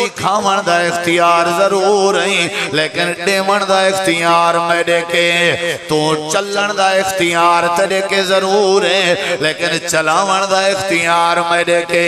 روٹی کھاون دا اختیار ضرور ہے لیکن ڈیون دا اختیار میرے کے تو چلن دا اختیار تیرے کے ضرور ہے لیکن چلاون دا اختیار میرے کے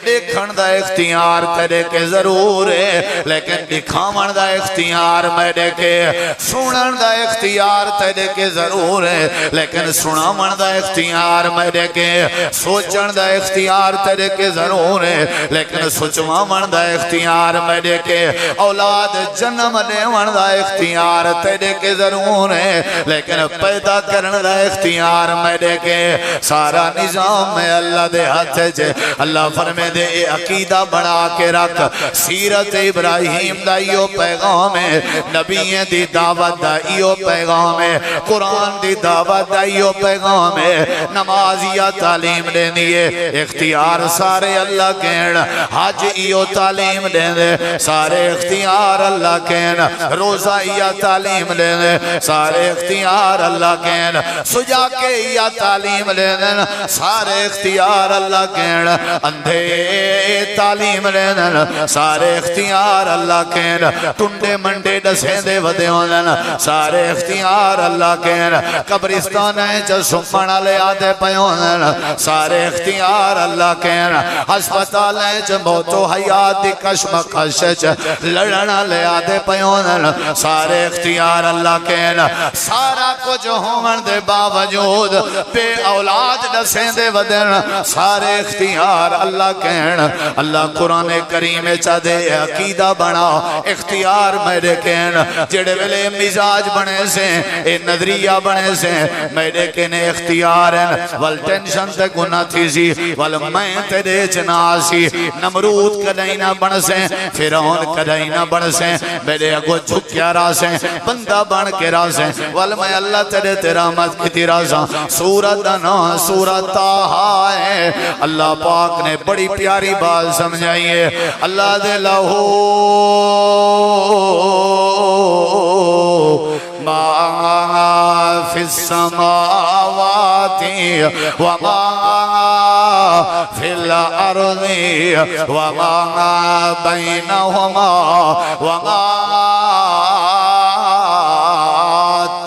دیکھن دا اختیار تیرے کے ضرور ہے لیکن دکھاون دا اختیار میرے کے سنن دا اختیار تیرے کے ضرور ہے لیکن سناون دا اختیار میرے کے سوچن دا اختیار تیرے کے ضرور ہے لیکن سوچواون دا اختیار میرے کے اولاد جنم دیون دا اختیار تیرے کے ضرور ہے لیکن پیدا کرن دا اختیار میرے کے سارا نظام میں اللہ دے ہاتھ ہے اللہ فرمے دے اے عقیدہ بنا کے رکھ سیرت ابراہیم دا ایو پیغام ہے نبییں دی دعوت دا ایو پیغام ہے قرآن دی دعوت دا ایو پیغام ہے نمازیہ تعلیم دے دیئے اختیار سارے اللہ کہن حج ایو تعلیم دے دے سارے اختیار اللہ کہن روزہ یا تعلیم دے دے سارے اختیار اللہ کہن سجا کے یا تعلیم دے دے سارے اختیار اللہ کہن اندھے تعلیم دے دے سارے اختیار اللہ کہن ٹنڈے منڈے ڈسیں دے ودے ہونے سارے اختیار اللہ کہن قبرستان ہے جو سمنا لے آدھے پیونے سارے اختیار اللہ کہن ہسپتال ہے جو موت و حیات دی کشمکش لڑنا لے آدھے پیونے سارے اختیار اللہ کہن سارا کچھ ہون دے باوجود بے اولاد ڈسیں دے ودن سارے اختیار اللہ کہن اللہ قرآن کریم چاہ دے عقیدہ بنا اختیار میرے کہن جڑے ویلے مزاج بنے سے اے نظریہ بنے سے میرے کہنے اختیار ہیں وال ٹینشن تے گناہ تھی سی وال میں تیرے چناسی نمرود کدائی نہ بن سے فیرون کدائی نہ بن سے میرے اگو جھکیا راسیں بندہ بن کے راسیں وال میں اللہ تیرے تیرا مد کی تیرا سا سورت نا سورت آہا ہے اللہ پاک نے بڑی پیاری بات سمجھائیے اللہ دے لہو ما فی السماوات وما فی الارض وما بینہما وما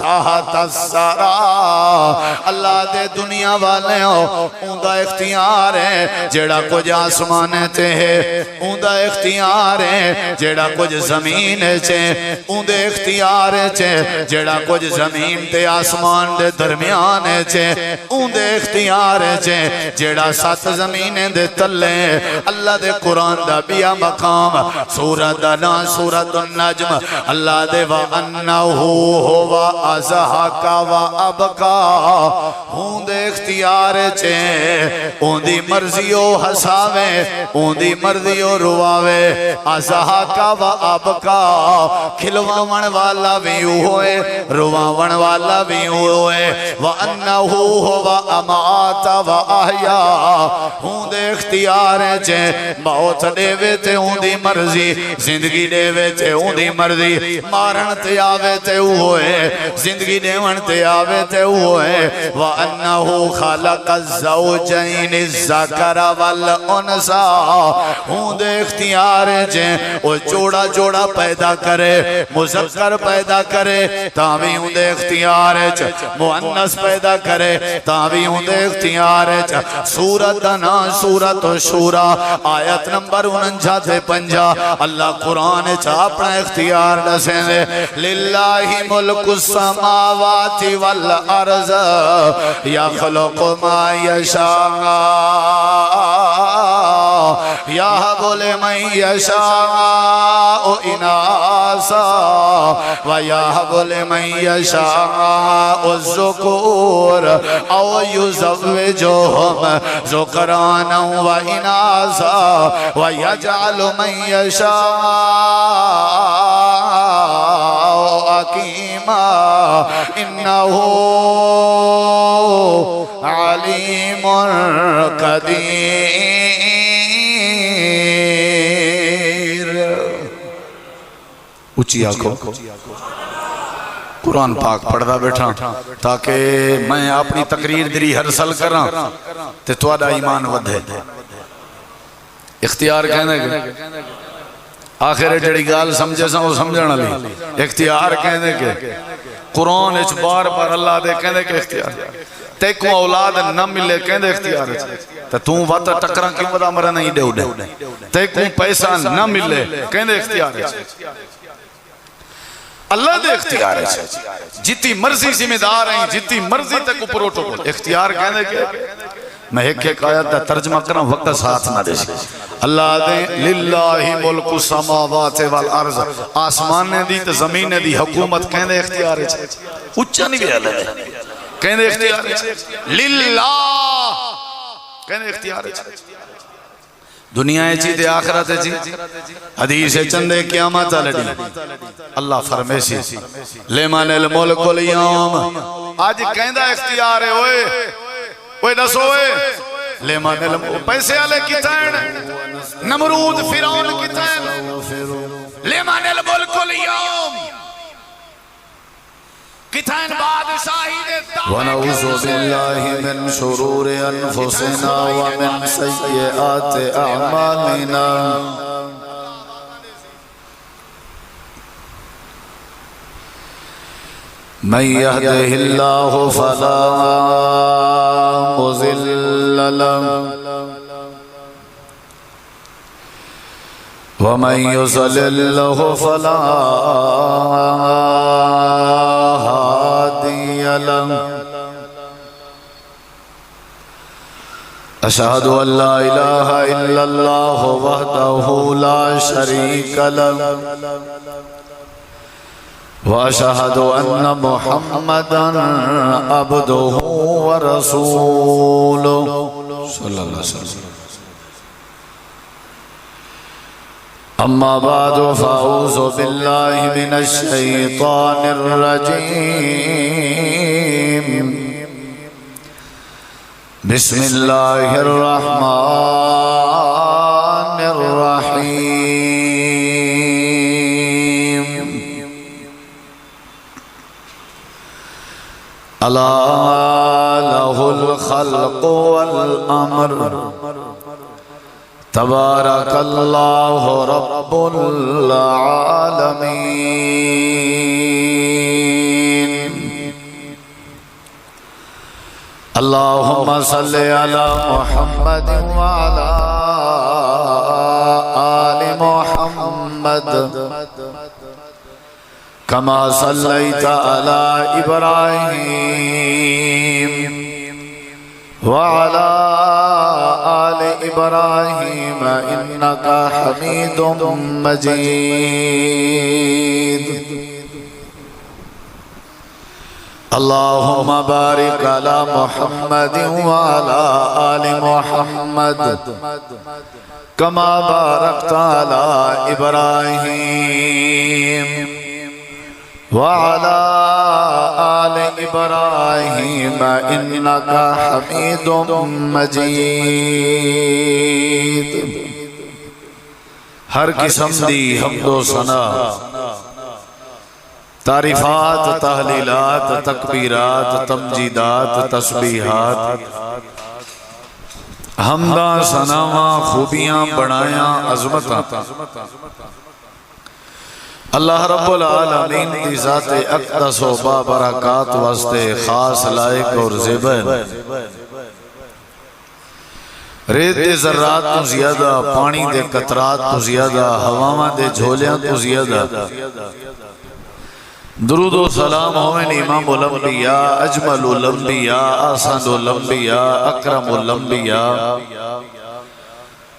تحت السرا اللہ دے دنیا والے ہو اندہ اختیار ہے جیڑا کچھ آسمان تے ہے اندہ اختیار ہے جیڑا کچھ زمین چھے اندہ اختیار چھے جیڑا کچھ زمین تے آسمان دے درمیان چھے اندہ اختیار چھے جیڑا سات زمین دے تلے اللہ دے قرآن دا بیا مقام سورت نا سورت النجم اللہ دے وَأَنَّهُ هُوَ أَزْحَكَ وَأَبْكَى ہون دے اختیار چھے اون دی مرضیو حساوے اون دی مرضیو رواوے ازحاکا و ابکا کھلواون والا بھی ہوئے رواون والا بھی ہوئے وَأَنَّهُ هُوَ أَمَاتَ وَأَحْيَا ہون دے اختیار چھے موت دے وے تے اون دی مرضی زندگی دے وے تے اون دی مرضی مارن تے آوے تے ہوئے زندگی دے ون تے آوے تے ہوئے وَأَنَّهُ خَلَقَ الزَّوْجَيْنِ الذَّكَرَ وَالْأُنثَى ہون دے اختیار چھے وہ جوڑا جوڑا پیدا کرے مذکر پیدا کرے تاوی ہون دے اختیار چھے مؤنث پیدا کرے تاوی ہون دے اختیار چھے سورت نا سورت شورا آیت نمبر 49 اللہ قرآن چھا اپنا اختیار دسیں دے لِلَّهِ مُلْكُ السَّمَاوَاتِ وَالْأَرْضِ يَخْلُقُ مَا يَشَاءُ يَهَبُ لِمَن يَشَاءُ إِنَاثًا وَيَهَبُ لِمَن يَشَاءُ الذُّكُورَ أَوْ يُزَوِّجُهُمْ ذُكْرَانًا وَإِنَاثًا وَيَجْعَلُ مَن يَشَاءُ عَقِيمًا إِنَّهُ علیم قدیر اچھی آنکھوں قرآن پاک پڑھدا بیٹھا تاکہ میں اپنی تقریر دری ہرسل کراں تے توڑا ایمان ودھے اختیار کہنے گے آخر جڑی گال سمجھے سا وہ سمجھنا لی اختیار کہنے کے قرآن اچھ بار بار اللہ دے کہنے کے اختیار تے کو اولاد نہ ملے کہنے اختیار تے تو واتا ٹکران کیوں ودا مرا نہیں دے اڈے تے کو پیسہ نہ ملے کہنے اختیار اللہ دے اختیار ہے جتی مرضی ذمہ دار ہیں جتی مرضی تک پروٹوکول اختیار کہنے کے میں ایک آیت دا ترجمہ کرنا وقت ساتھ نہ دے سی اللہ دے للہ ملک السماوات والارض آسمان نے دی تو زمین نے دی حکومت کہنے اختیار ہے اچھا نہیں بھی اللہ دے کہنے اختیار ہے للہ کہنے اختیار ہے دنیا ہے چیتے آخرت ہے جی حدیث چندے قیامت لڑی اللہ فرمیسی لیمان الملک اليوم آج کہندہ اختیار ہے اوئے دسو اوئے لیمان الملک پیسے آلے کتائن نمرود فرعون کتائن لیمان الملک اليوم کتائن بادشاہی دے ونعوذ باللہ من شرور انفسنا ومن سیئات اعمالنا من يهده الله فلا مضل له ومن يضلل فلا هادي له أشهد أن لا إله إلا الله وحده لا شريك له وأشهد أن محمدًا عبده ورسوله صلى الله عليه وسلم أما بعد فأعوذ بالله من الشيطان الرجيم بسم الله الرحمن الرحيم ألا له الخلق والأمر تبارك الله رب العالمين اللهم صل على محمد وعلى آل محمد كما صليت على إبراهيم وعلى آل إبراهيم إنك حميد مجيد اللهم بارك على محمد وعلى آل محمد كما باركت على إبراهيم وعلى آل إبراهيم إنك حميد مجيد ہر قسم دی حمد و ثنا تعریفات تحلیلات تکبیرات تمجیدات تسبیحات حمداں ثناواں خوبیاں بڑایاں عظمتاں اللہ رب العالمین کی ذات اقدس و بابرکات واسطے خاص لائق اور زیبن ریت دے ذرات تو زیادہ پانی دے قطرات تو زیادہ ہواواں دے جھولیاں تو زیادہ درود و سلام ہوئن امام الانبیاء اجمل الانبیاء آسان الانبیاء اکرم الانبیاء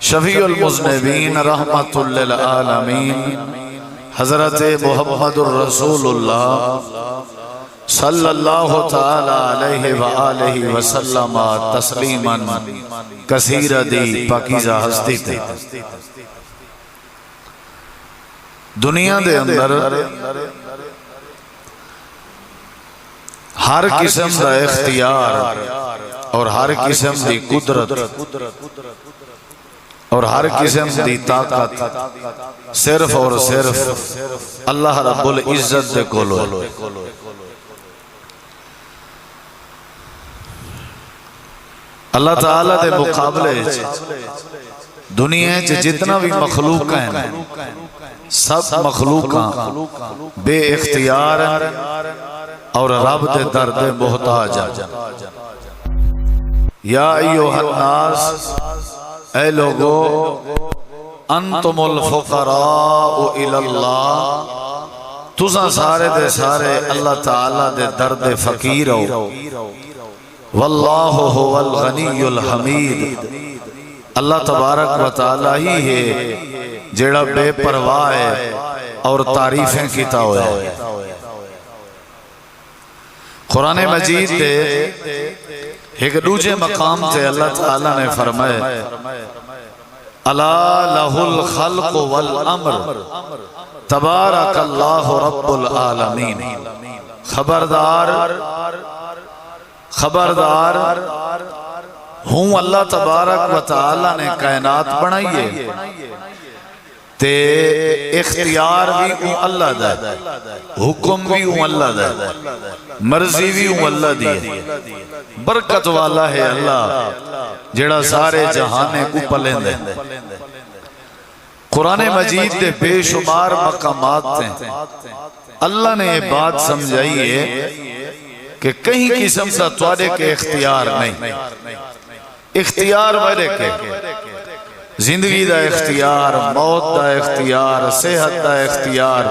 شفیع المذنبین رحمت للعالمین حضرت محمد الرسول اللہ صلی اللہ تعالی علیہ وآلہ وسلم تسلیما کثیر دی پاکیزہ ہستی تے دنیا دے اندر ہر قسم دا اختیار اور ہر قسم دی قدرت اور ہر قسم دی طاقت صرف اور صرف اللہ رب العزت دے کولو اللہ تعالیٰ دے مقابلے دنیا جتنا بھی مخلوق ہیں سب مخلوقاں بے اختیار اور رب دے درد محتاج ہیں۔ یا ایوہ الناس، اے لوگو، انتم الفقراء الاللہ، تساں سارے دے سارے اللہ تعالیٰ دے درد فقیر ہو۔ واللہ هو الغنی الحمید، اللہ تبارک و تعالیٰ ہی ہے جیڑا بے پرواہ ہے اور تعریفیں کیتا ہوئے ہے۔ قرآن مجید دے ایک دوجہ مقام تے اللہ تعالیٰ نے فرمائے الا لہ الخلق والامر تبارک اللہ رب العالمین، خبردار ہوں اللہ تبارک و تعالیٰ نے کائنات بنائیے تے اختیار بھی ہوں اللہ دا، حکم بھی ہوں اللہ دا، مرضی بھی ہوں اللہ دی، برکت والا ہے اللہ جڑا سارے جہانے کو پلیں دے۔ قرآن مجید دے بے شمار مقامات ہیں، اللہ نے یہ بات سمجھائی ہے کہ کہیں قسم کا توڑے کے اختیار نہیں، اختیار میرے کے زندگی دا اختیار، موت دا اختیار، صحت دا اختیار،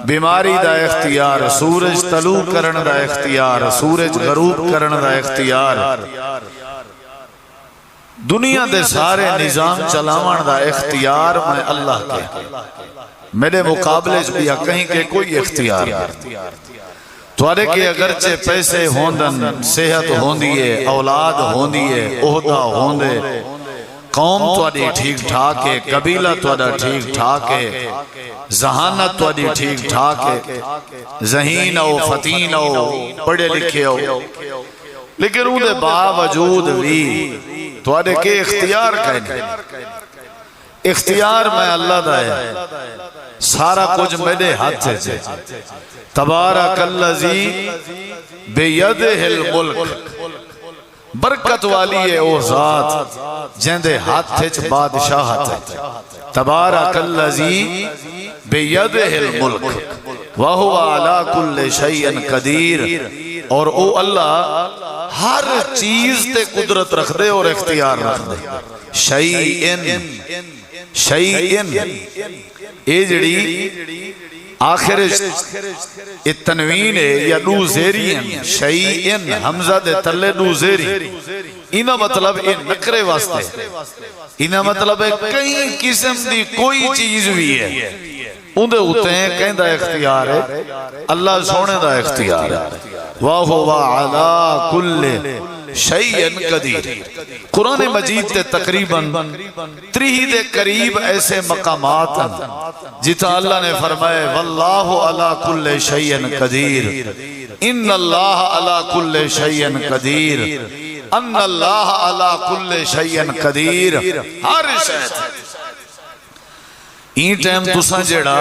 بیماری دا اختیار، سورج طلوع کرن دا اختیار، سورج غروب کرن دا اختیار، دنیا دے سارے نظام چلاون دا اختیار میں اللہ کے، میرے مقابلے بھی کہیں کہ کوئی اختیار توڑے کے اگرچہ پیسے ہوندن، صحت ہوندیے، اولاد ہوندیے، عہدہ ہوندے، قوم توڑی ٹھیک ٹھاک ہے، قبیلہ توڑا ٹھیک ٹھاک ہے، ذہانت توڑی ٹھیک ٹھاک ہے، ذہین ہو، فتین ہو، پڑھے لکھے ہو، لیکن ان دے باوجود بھی توڑے کے اختیار کہنے، اختیار میں اللہ دا ہے، سارا کچھ میرے ہاتھ سے، تبارک اللذی بیدہ الملک، برکت والی ہے وہ ذات جندے ہاتھ بادشاہت ہے، تبارک اللذی بیدہ الملک وہو علی کل شیء قدیر، اور او اللہ ہر چیز تے قدرت رکھ دے اور اختیار رکھ دے، شیئن اے جڑی آخر تنوین ہے یا دو زیری ہیں، شیئن حمزہ دے تلے دو زیری، انہا مطلب اے نکرے واسطے، انہا مطلب ہے کئی قسم دی کوئی چیز بھی ہے اندھے ہوتے ہیں کہیں دا اختیار ہے، اللہ سونے دا اختیار ہے، وَهُوَ عَلَىٰ كُلِّ شَيْءٍ قَدِيرٍ۔ قرآن مجید تے تقریباً 30 دے قریب ایسے مقامات ہیں جتا اللہ نے فرمائے وَاللَّهُ عَلَىٰ كُلِّ شَيْءٍ قَدِيرٍ، اِنَّ اللَّهَ عَلَىٰ كُلِّ شَيْءٍ قَدِيرٍ، اَنَّ اللَّهَ عَلَىٰ كُلِّ شَيْءٍ قَدِيرٍ، ہر شاید این ٹائم تساں جڑا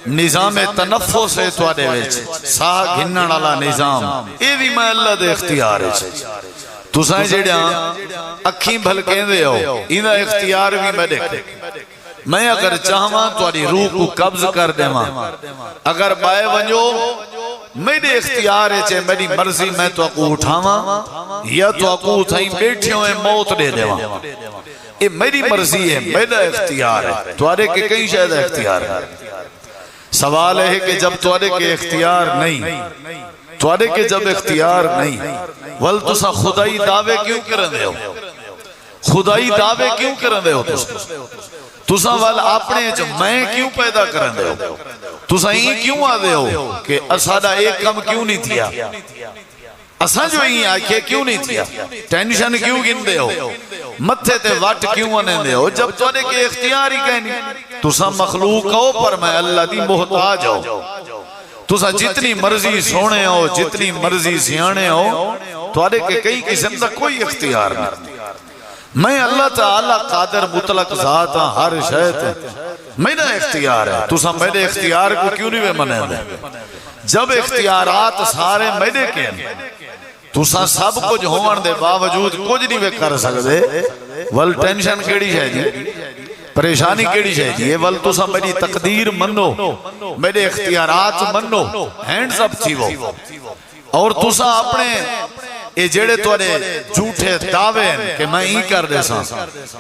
نظام تنفس ہے توڑے ویچ، ساہ گھنن والا نظام، اے بھی میں اللہ دے اختیار ہے، تساں جڑا اکھیں بھلکیں دے ہو، انہا اختیار بھی میں دیکھے، میں اگر چاہواں توڑی روح کو قبض کر دے ماں، اگر بائے ونجو میرے اختیار ہے چھے میری مرضی میں تو اکو اٹھاواں یا تو اکو اٹھائیں بیٹھے ہوئے موت دے دیواں، یہ میری مرضی ہے، میرا اختیار ہے، توارے کے کئی شاید اختیار ہے۔ سوال ہے کہ جب توارے کے اختیار نہیں، توارے کے جب اختیار نہیں، ول تسا خدائی دعوے کیوں کرن دے ہو؟ خدائی دعوے کیوں کرن دے ہو تسا ول اپنے جو میں کیوں پیدا کرن دے ہو؟ تسا ہی کیوں آدھے ہو کہ اسادہ ایک کم کیوں نہیں تھیا؟ اساں جو ہی آکھے کیوں نہیں تھیا؟ ٹینشن کیوں گن دے ہو؟ متھے تے واٹ کیوں آنے دے ہو؟ جب توڑے کے اختیار ہی کہنی تسا مخلوق ہو پر میں اللہ دی محتاج ہو، تسا جتنی مرضی سونے ہو، جتنی مرضی سیانے ہو، توڑے کے کئی قسم دا کوئی اختیار نہیں، میں اللہ تعالیٰ قادر مطلق ذات ہاں، ہر شہد ہے، میرا اختیار ہے، تسا میرے اختیار کو کیوں نہیں میں منے دے؟ جب اختیارات سارے میرے کے ہیں، تساں سب کچھ ہون دے باوجود کچھ نہیں وے کر سکدے ول ٹینشن کیڑی شے جی پریشانی کیڑی شے جی ول تساں میری تقدیر منو میرے اختیارات منو ہینڈز اپ تھی وہ اور تساں اپنے اے جڑے توڑے جھوٹے دعوے ہیں کہ میں ہی کر دے ساں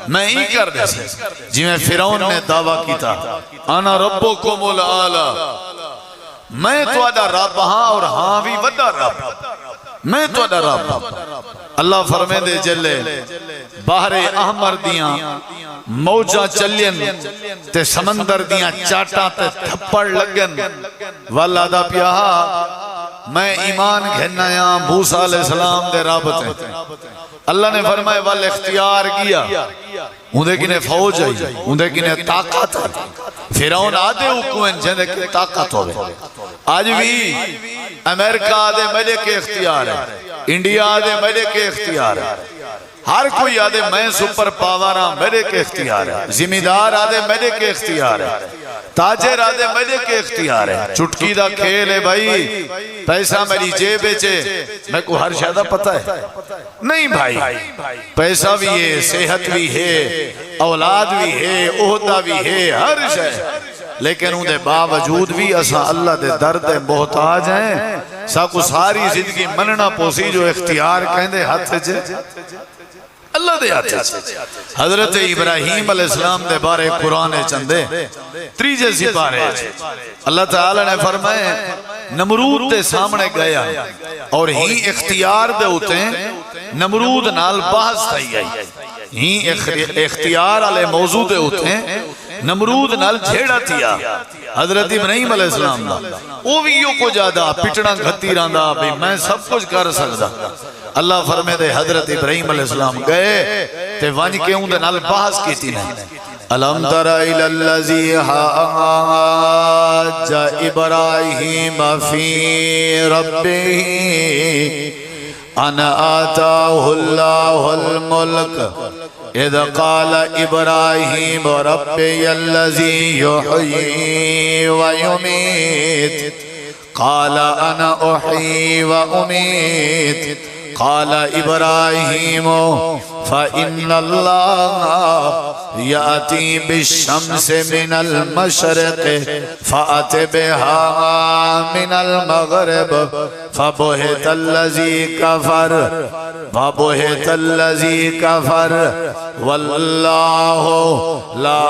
میں ہی کر دے ساں جی میں فرعون نے دعویٰ کیتا انا ربکم العالی میں توڑا رب ہاں اور ہاں بھی وڈا رب میں توڑا رب اللہ فرمے دے جلے باہر احمر دیاں موجہ چلین تے سمندر دیاں چاٹاں تے تھپڑ لگن والا دا پیاہا میں ایمان گھنایا موسیٰ علیہ السلام دے رابط ہیں اللہ نے فرمائے وال اختیار کیا اندھے کنے فوج آئی اندھے کنے طاقت فرعون آدھے حکومن جندے کنے طاقت ہوئے آج بھی امریکہ آدھے میرے کے اختیار ہے انڈیا آدھے میرے کے اختیار ہے ہر کوئی آدھے میں سپر پاور ہاں میرے کے اختیار ہے زمیندار آدھے میرے کے اختیار ہے تاجر آدھے میرے کے اختیار ہے چٹکی دا کھیل ہے بھائی پیسہ میری جیب بیچے میں کو ہر شاید پتہ ہے نہیں بھائی پیسہ بھی ہے صحت بھی ہے اولاد بھی ہے عہدہ بھی ہے ہر شاید لیکن ان دے باوجود بھی اسا اللہ دے درد محتاج ہیں ساکو ساری زندگی مننا پوسی جو اختیار کہندے ہاتھ سے اللہ دے آتے حضرت ابراہیم علیہ السلام دے بارے قرآن چندے تریجے سپارے اللہ تعالیٰ نے فرمائے نمرود دے سامنے گیا اور ہی اختیار دے ہوتے نمرود نال بحث تھی آئی ہی اختیار علیہ موضوع دے ہوتے نمرود نال جھیڑا تھیا حضرت ابراہیم علیہ السلام دا وہ بھی یوں کو جادا پٹنا گھتی راندہ بھی میں سب کچھ کر سکتا اللہ فرمے دے حضرت ابراہیم علیہ السلام گئے تے وانج کے ہوں دے نال بحث کی تھی نہیں الم تر الی اللذی حاج ابراہیم فی ربہ ان آتاہ اللہ الملک اذ قال ابراہیم ربی اللذی یحیی ویمیت قال انا احیی وامیت قال ابراہیم فإن اللہ یاتی بالشمس من المشرق فأت بها من المغرب فبہت الذی کفر واللہ لا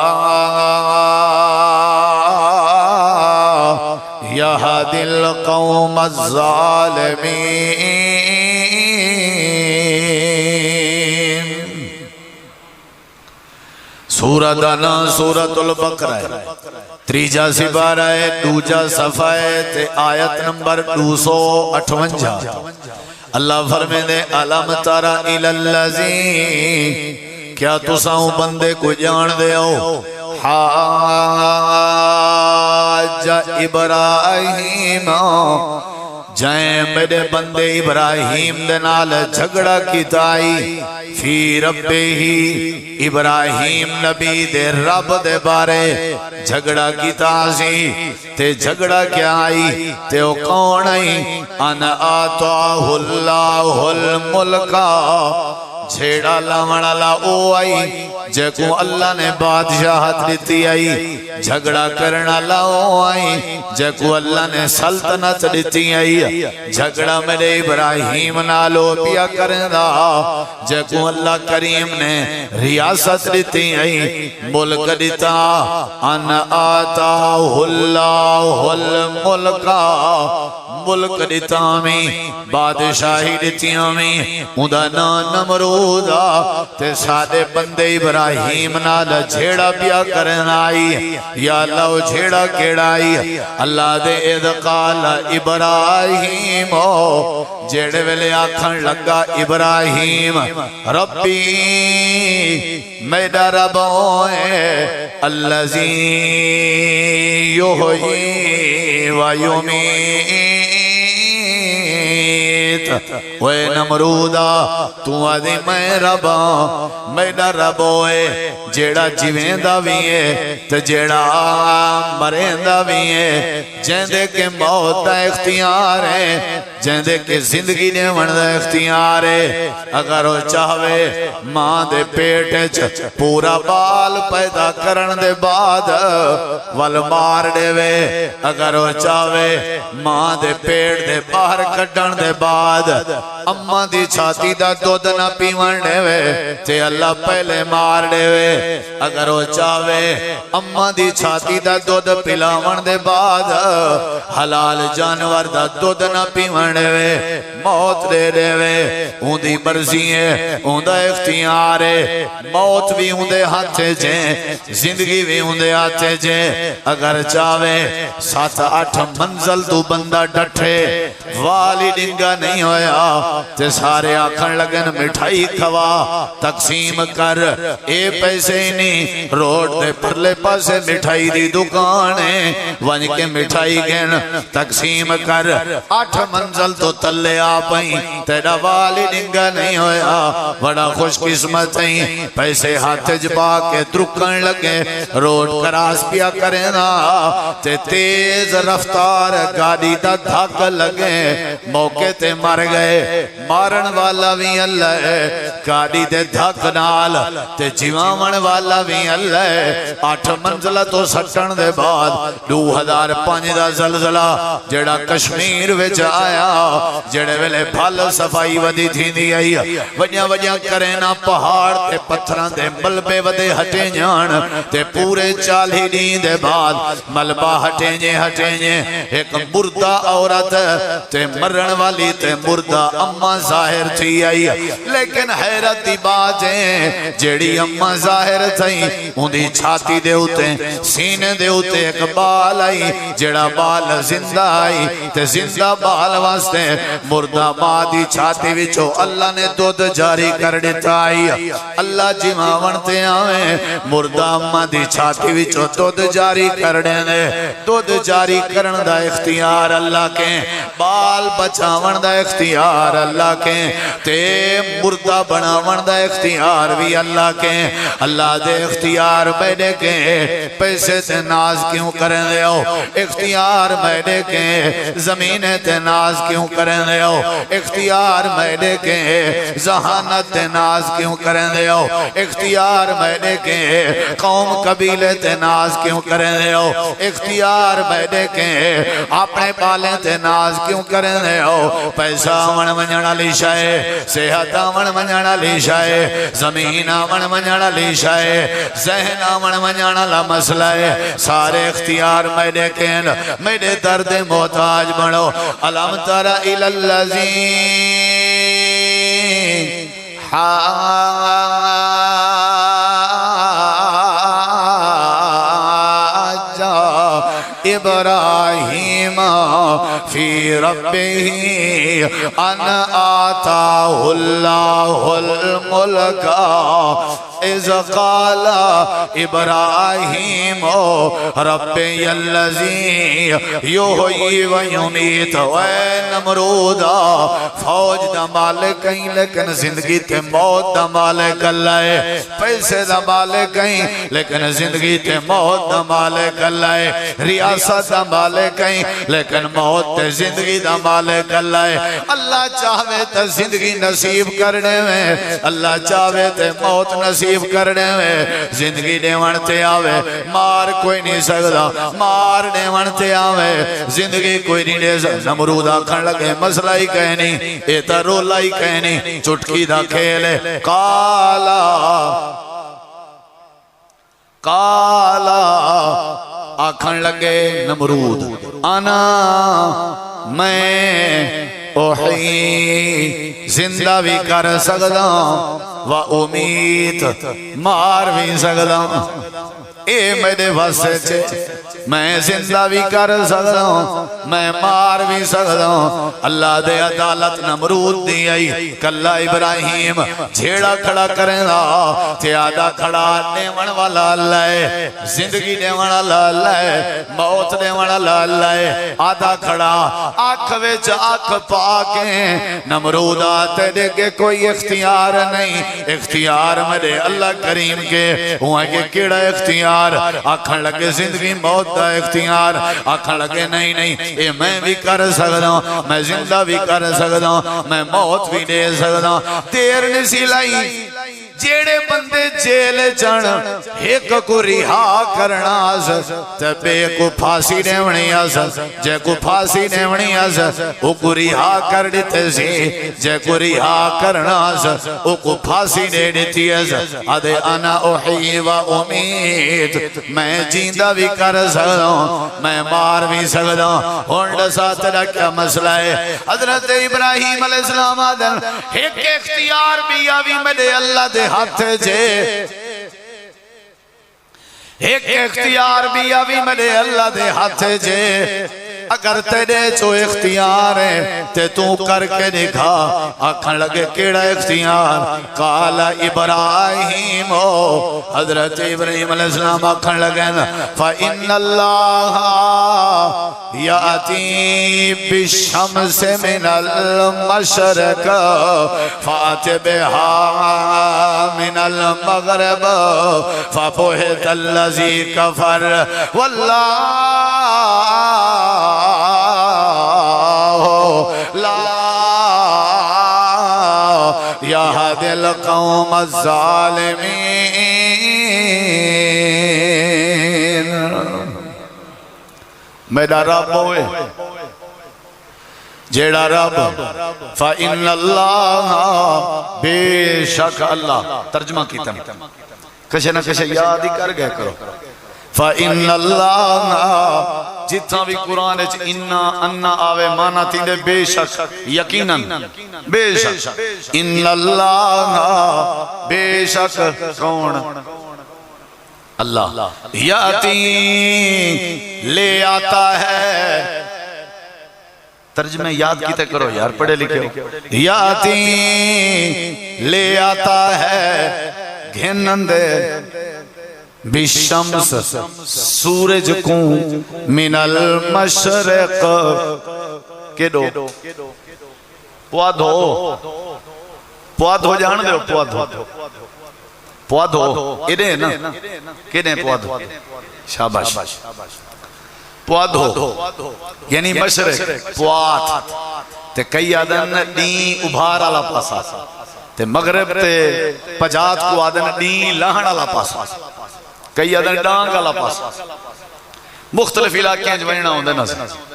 یہدی القوم الظالمین سورت انا سورت البقرہ ہے تریجا سپارہ ہے دوجا صفحہ ہے تے آیت نمبر 258 اللہ فرمے دے علم ترى الى الذی کیا تساؤں بندے کو جان دے ہو حاج ابراہیم جائیں میرے بندے ابراہیم دے نال جھگڑا کی تائی فی رب ہی ابراہیم نبی دے رب دے بارے جھگڑا کی تاسی تے جھگڑا کیا آئی تے او کون آئی ان آتاہ اللہ الملکہ چھیڑا لاوڑا لا او آئی جے کو اللہ نے بادشاہت لیتی آئی جھگڑا کرنا لا او آئی جے کو اللہ نے سلطنت لیتی آئی جھگڑا میرے ابراہیم نالو پیا کرنا جے کو اللہ کریم نے ریاست لیتی آئی ملک لیتا ان آتاہ اللہ الملکہ ملک لیتا میں بادشاہی لیتی میں ادھنا نمرودا تے سادے بندے ابراہیم نالا جھیڑا پیا کرنا آئی یا اللہ جھیڑا کیڑا آئی اللہ دے اذ قال ابراہیم جھیڑے ویلے آکھن لگا ابراہیم ربی میرا ربوئے اللذی یحیی و یمیت وے نمرودا تو آدھی میں ربا میرا ربوئے جیڑا جیویندہ بھی ہے تو جیڑا مریندہ بھی ہے جیندے کے موت اختیار ہے جہندے کہ زندگی نے وندہ اختیار ہے اگر وہ چاہوے ماں دے پیٹ پورا بال پیدا کرن دے بعد ول مار دے وے اگر وہ چاہوے ماں دے پیٹ دے باہر کٹن دے بعد اماں دی چھاتی دا دودھ نہ پیون دے وے تے اللہ پہلے مار دے وے اگر وہ چاہوے اماں دی چھاتی دا دودھ پلاون دے بعد حلال جانور دا دودھ نہ پیون دے وے موت دے دے وے اون دی مرضی ہے اون دا اختیار ہے موت بھی اون دے ہاتھ جیں زندگی بھی اون دے ہاتھ جیں اگر چاہوے 7-8 منزل تو بندہ ڈٹھے والی ڈنگا نہیں ہویا تے سارے آکھن لگن مٹھائی کھوا تقسیم کر اے پیسے نہیں روڈ دے پرلے پاسے مٹھائی دی دکانے ون کے مٹھائی گن تقسیم کر 8 منزل تو تلے آپیں تیرا والی ڈنگا نہیں ہویا بڑا خوش قسمت ہیں پیسے ہاتھ جبا کے درکن لگے روڈ کراس پیا کریں نا تے تیز رفتار گاڑی دا دھاک لگے موقع تے مر گئے مارن والا بھی اللہ ہے گاڑی دے دھاک نال تے جیوامن والا بھی اللہ ہے 8 منزلہ تو سٹن دے بعد 2005 دا زلزلہ جڑا کشمیر وچ آیا جڑے ویلے پھل صفائی ودی تھی دی آئی وجہ کریں نا پہاڑ تے پتھران دے ملبے ودے ہٹے جان تے پورے 40 دین دے بعد ملبہ ہٹے جے ایک مردہ عورت تے مرن والی تے مردہ اممہ ظاہر تھی آئی لیکن حیرت دی بات ہے جیڑی اممہ ظاہر تھی ان دی چھاتی دے ہوتے سینے دے ہوتے ایک بال آئی جیڑا بال زندہ آئی تے زندہ بال واسطے مردہ ماں دی چھاتی وچو اللہ نے دودھ جاری کر دیتا آئی اللہ جی ماونتے آویں مردہ اممہ دی چھاتی وچو دودھ جاری کر دینے دودھ جاری کرن دا اختیار اللہ کے بال بچاون دا اختیار اللہ کے تے مردہ بناون دا اختیار بھی اللہ کے اللہ دے اختیار بیٹے کے پیسے تے ناز کیوں کریں دے ہو اختیار بیٹے کے زمین تے ناز کیوں کریں دے ہو اختیار بیٹے کے ذہانت تے ناز کیوں کریں دے ہو اختیار بیٹے کے قوم قبیلے تے ناز کیوں کریں دے ہو اختیار بیٹے کے اپنے پالیں تے ناز کیوں کریں دے ہو پیسہ آمن منجنا لیشائے صحت آمن منجنا لیشائے زمین آمن منجنا لیشائے ذہن آمن منجنا لمسلہ ہے سارے اختیار میرے کین میرے درد محتاج بڑھو علم تر الالذین ابراہیم فی ربہ ان آتاہ اللہ الملک اذ قال ابراہیم ربی اللذی یحیی و یمیت اے نمرودا فوج دا مالک کہیں لیکن زندگی تے موت دا مالک اللہ ہے پیسے دا مالک کہیں لیکن زندگی تے موت دا مالک اللہ ہے ریاست دا مالک کہیں لیکن موت تے زندگی دا مالک اللہ ہے اللہ چاہوے تے زندگی نصیب کرنے میں اللہ چاہوے تے موت نصیب کرنے میں زندگی دیوانتے آوے مار کوئی نہیں سکتا مار دیوانتے آوے زندگی کوئی نہیں دے سکتا نمرود آکھن لگے مسئلہ ہی کہنی ایتا رولا ہی کہنی چٹکی دا کھیلے کالا آکھن لگے نمرود انا میں اوحی زندہ بھی کر سکتا و امید مار بھی سکتا اے میرے واسطے چھے میں زندہ بھی کر سکتا ہوں میں مار بھی سکتا ہوں اللہ دے عدالت نمرود دی آئی کلہ ابراہیم جھیڑا کھڑا کریں دا تیادہ کھڑا نیون والا اللہ ہے زندگی نیون اللہ ہے موت نیون اللہ ہے آدھا کھڑا آنکھ ویچ آنکھ پاکیں نمرود آتے دے کے کوئی اختیار نہیں اختیار میرے اللہ کریم کے وہاں کے کیڑا اختیار اختیار آکھن لگے زندگی موت دا اختیار آکھن لگے نہیں نہیں اے میں بھی کر سکدا میں زندہ بھی کر سکدا میں موت بھی دے سکدا دیر نسی لائی جیڑے بندے جیل جان ایک کو رہا کرنا آس تے بے کو پھاسی دیونی آس جے کو پھاسی دیونی آس او کو رہا کر دیتے سی جے کو رہا کرنا آس او کو پھاسی دے دیتی آس آدھے انا احیی و امید میں جیندہ بھی کر سکتا ہوں میں مار بھی سکتا ہوں ہونڈ ساتھ تیرا کیا مسئلہ ہے حضرت ابراہیم علیہ السلام آدھن ایک اختیار بھی آوی میرے اللہ دے ہاتھ جے ایک اختیار بھی آوی میرے اللہ دے ہاتھ جے اگر تیرے جو اختیار ہے تے تو کر کے دکھا آکھن لگے کیڑا اختیار قال ابراہیم حضرت ابراہیم علیہ السلام آکھن لگے فَإِنَّ اللَّهَ يَأْتِي بِالشَّمْسِ مِنَ الْمَشْرِقِ فَأْتِ بِهَا مِنَ الْمَغْرِبِ فَبُهِتَ الَّذِي كَفَرَ وَاللَّهُ لا يهدي القوم الظالمين میرا رب ہوئے جیڑا رب فَإِنَّ اللَّهَ بے شک اللہ ترجمہ کیتا کشے نہ کشے یاد ہی کر گئے کرو فَإِنَّ اللَّهَ جتنا بھی قرآن اِنَّا اَنَّا آوے مانا تیندے بے شک یقیناً بے شک اِنَّ اللَّهَ بے شک کون اللہ یاتی لے آتا ہے ترجمہ یاد کیتے کرو یار پڑھے لکھے ہو یاتی لے آتا ہے گھنندے بالشمس سورج کو من المشرق کیڑو پوادھو جان دے ہو پوادھو ایڈے نا کیڑے پوادھو شاباش پوادھو یعنی مشرق پواد تے کئی آدن دین ابھار آلا پاسا تے مغرب تے پجات کو آدن دین لہن آلا پاسا کئی آدن ڈانگ آلا پاسا مختلف علاقے ہیں جو وینا ہوں دے نا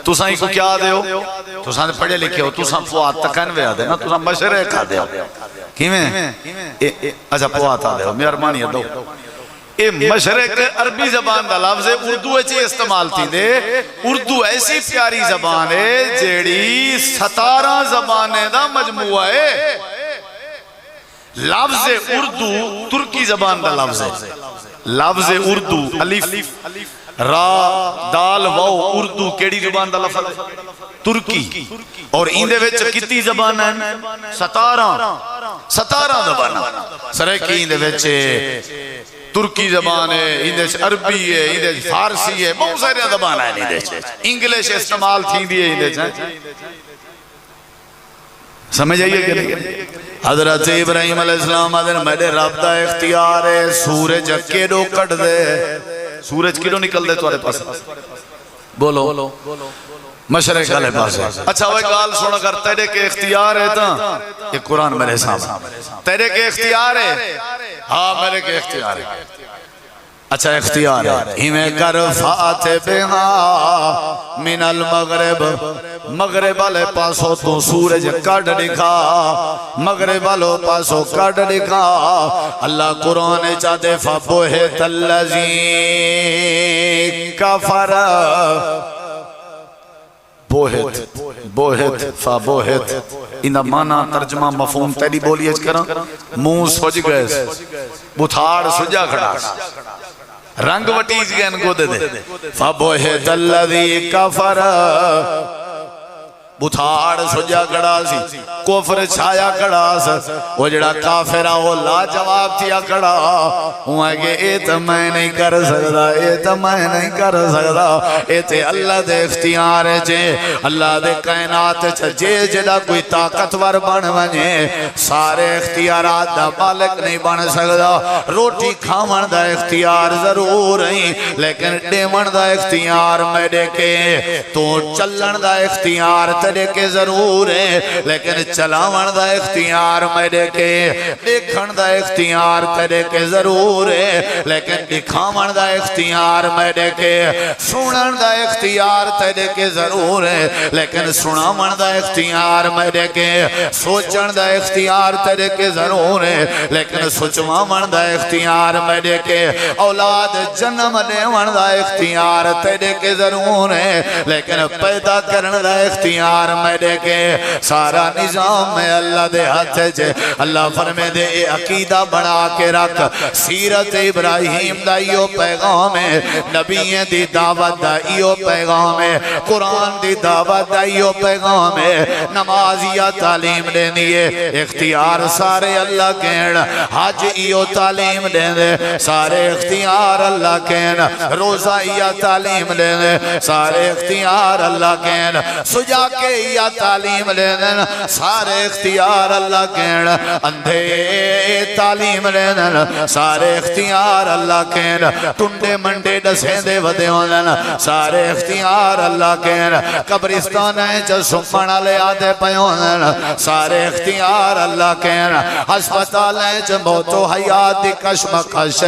تو سائیں کو کیا دے ہو تو سائیں پڑھے لکھے ہو تو سائیں فواد تکنوے آدے نا تو سائیں مشرق آدے ہو کیویں اچھا فواد آدے ہو مہربانی دو اے مشرق عربی زبان دا لفظ ہے اردو اچھے استعمال تھی دے اردو ایسی پیاری زبان ہے جیڑی 17 زبانیں دا مجموعہ ہے لفظ اردو ترکی زبان دا لفظ ہے لفظ اردو الف را دال واو اردو کیڑی زبان دا لفظ ہے ترکی اور اندے وچ کتی زبان ہیں 17 زبان سرے کی اندے وچ ترکی زبان ہے اندے عربی ہے اندے فارسی ہے بہت سارے زبان ہیں اندے انگلش استعمال تھی دیئے اندے سمجھ آئیے کہ نہیں حضرت ابراہیم علیہ السلام آدھر میرے رب دا اختیار ہے سورج کیڑو کٹ دے سورج کیڑو نکل دے تمہارے پاس بولو مشرق والے پاس اچھا وہ گال سونا کر تیرے کے اختیار ہے تا یہ قرآن میرے سامنے تیرے کے اختیار ہے ہاں میرے کے اختیار ہے اچھا اختیار ہے ہمیں کر فاتبہا من المغرب مغرب والے پاسو تو سورج کٹ دکھا مغرب والے پاسو کٹ دکھا اللہ قرآن چاہتے فبہت اللذی کفر بوہت فبوہت انہا مانا ترجمہ مفہوم تیری بولی اچھ کرا منہ سوچ گئے بتھاڑ سجا کھڑا رنگ وٹیج گئے ان کو دے دے فبوہت اللذی کفر بتھاڑ سجا کڑا سی کفر چھایا کڑا سی وہ جڑا کافر وہ لا جواب تھیا کڑا ہوا کہ اے تو میں نہیں کر سکتا اے تو میں نہیں کر سکتا اے تے اللہ دے اختیار جے اللہ دے کائنات جے جڑا کوئی طاقتور بن ونجے سارے اختیارات دا مالک نہیں بن سکتا روٹی کھاون دا اختیار ضرور ہیں لیکن ڈیون دا اختیار میرے کے تو چلن دا اختیار تیرے کے ضرور ہے لیکن چلاون دا اختیار میرے کے دیکھن دا اختیار تیرے کے ضرور ہے لیکن دکھاون دا اختیار میرے کے سنن دا اختیار تیرے کے ضرور ہے لیکن سناون دا اختیار میرے کے سوچن دا اختیار تیرے کے ضرور ہے لیکن سوچواون دا اختیار میرے کے اولاد جنم دیون دا اختیار تیرے کے ضرور ہے لیکن پیدا کرن دا اختیار میرے کے سارا نظام میں اللہ دے ہاتھ جے اللہ فرمے دے اے عقیدہ بنا کے رکھ سیرت ابراہیم دا ایو پیغام ہے نبییں دی دعوت دا ایو پیغام ہے قرآن دی دعوت دا ایو پیغام ہے نمازیہ تعلیم دینی ہے اختیار سارے اللہ کہن حج ایو تعلیم دے سارے اختیار اللہ کہن روزہ یا تعلیم دے سارے اختیار اللہ کہن سجا کے یا تعلیم دے سارے اختیار اللہ کہن اندھے تعلیم دے سارے اختیار اللہ کہن ٹنڈے منڈے ڈسیں دے ودے ہوندن سارے اختیار اللہ کہن قبرستان ہے جو سمپنا لے آدھے پیوندن سارے اختیار اللہ کہن ہسپتال ہے جو موتو حیات دی کشمکش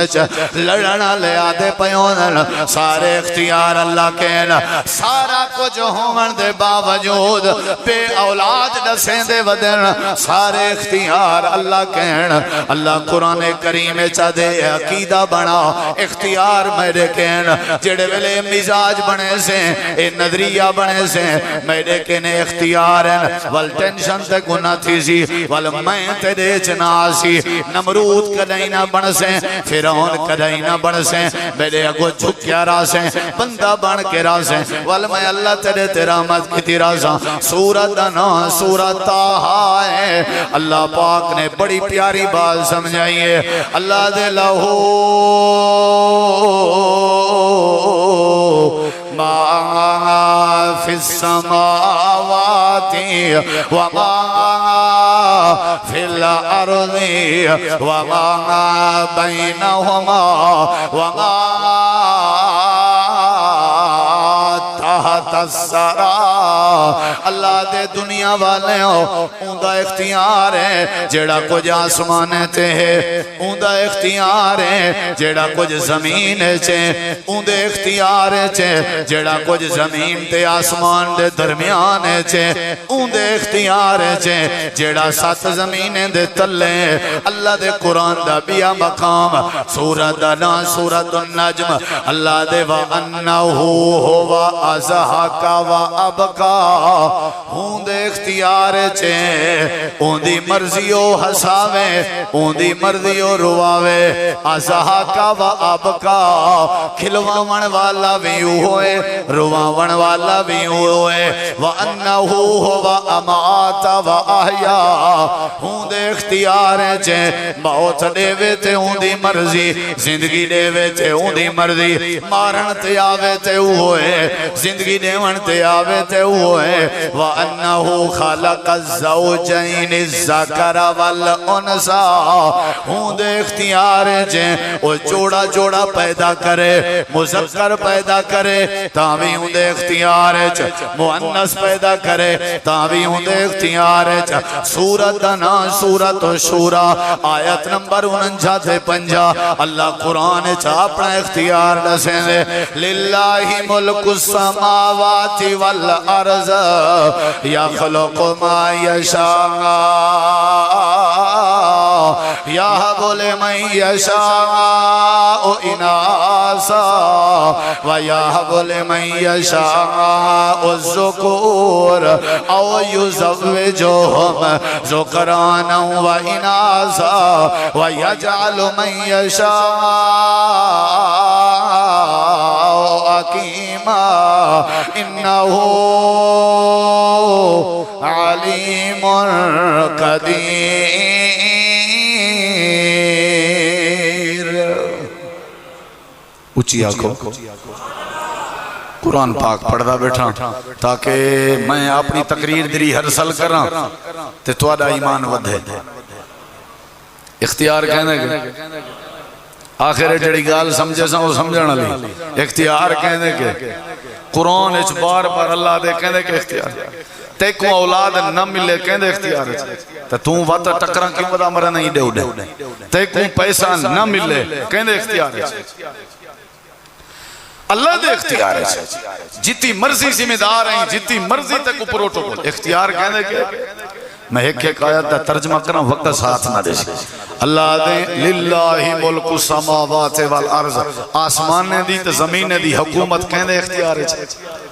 لڑنا لے آدھے پیوندن سارے اختیار اللہ کہن سارا کچھ ہومن دے باوجود بے اولاد ڈسیں دے ودن سارے اختیار اللہ کہن اللہ قرآن کریم چا دے عقیدہ بنا اختیار میرے کہن جڑے ویلے مزاج بنے سے اے نظریہ بنے سے میرے کہنے اختیار ہیں وال ٹینشن تے گناہ تھی سی وال میں تے دے چنا سی نمرود کدائی نہ بن سے فیرون کدائی نہ بن سے میرے اگو جھک کیا را سے بندہ بن کے را سے وال میں اللہ تیرے تیرا مد کی تیرا سا سورت نا سورت تاہا ہے اللہ پاک نے بڑی پیاری بات سمجھائیے اللہ دے لہو ما فی السماوات وما فی الارض وما بینہما وما تحت السرا اللہ دے دنیا والے ہو اندہ اختیار ہے جیڑا کچھ آسمان تے ہے اندہ اختیار ہے جیڑا کچھ زمین چھے اندہ اختیار چھے جیڑا کچھ زمین تے آسمان دے درمیان چھے اندہ اختیار چھے جیڑا سات زمینیں دے تلے اللہ دے قرآن دا بیا مقام سورت نا سورت النجم اللہ دے وَأَنَّهُ هُوَ أَزْحَكَ وَأَبْكَى ہون دے اختیار چھے اون دی مرضیو حساوے اون دی مرضیو رواوے ازحاکا و ابکا کھلواون والا بھی ہوئے رواون والا بھی ہوئے وَأَنَّهُ هُوَ أَمَاتَ وَأَحْيَا ہون دے اختیار چھے موت دے وے تے اون دی مرضی زندگی دے وے تے اون دی مرضی مارن تے آوے تے ہوئے زندگی دے ون تے آوے تے ہوئے وَأَنَّهُ خَلَقَ الزَّوْجَيْنِ الذَّكَرَ وَالْأُنثَى ہون دے اختیار چھے وہ جوڑا جوڑا پیدا کرے مذکر پیدا کرے تاوی ہون دے اختیار چھے مؤنث پیدا کرے تاوی ہون دے اختیار چھے سورت نا سورت شورا آیت نمبر 49 اللہ قرآن چھا اپنا اختیار دسیں دے للہ ملک السماوات والارض یخلق ما یشاء یہب لمن یشاء اناسا ویہب لمن یشاء الذکور او یزوجہم ذکرانا و اناسا ویجعل من یشاء عقیما انہو علیم قدیر. اچھی آنکھوں قرآن پاک پڑھدا بیٹھا تاکہ میں اپنی تقریر دری ہرسل کراں تے تواڈا ایمان ودھے. اختیار کہنے گے آخر جڑی گال سمجھے سا وہ سمجھنا لی. اختیار کہنے کے قرآن اچ بار بار اللہ دے کہنے کے اختیار تے کو اولاد نہ ملے کہنے اختیار تے توں وقت ٹکراں کیوں ودا مرا نہیں دے اڈے تے کو پیسہ نہ ملے کہنے اختیار اللہ دے اختیار ہے. جتی مرضی ذمہ دار ہیں جتی مرضی تک پروٹوکول اختیار کہنے کے. میں ایک آیت دا ترجمہ کرنا وقت ساتھ نہ دے سی. اللہ دے للہ ملک السماوات والارض آسمان نے دی تو زمین نے دی حکومت کہنے اختیار ہے.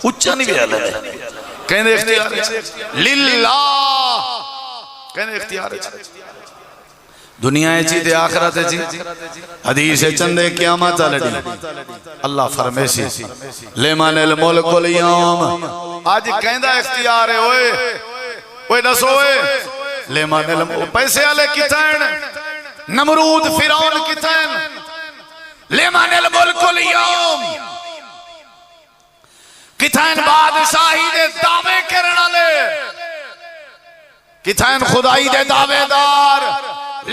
اچھا نہیں بھی اللہ ہے کہنے اختیار ہے. للہ کہنے اختیار ہے. دنیا چی دے آخرت چی حدیث چندے قیامت لڑی اللہ فرمے سی لمن الملک اليوم. آج کہندہ اختیار ہے اوئے دسو لمن الملک پیسے والے کتھائن نمرود فرعون کتھائن لمن الملک اليوم کتھائن بادشاہی دے دعوے کرنا لے کتھائن خدائی دے دعوے دار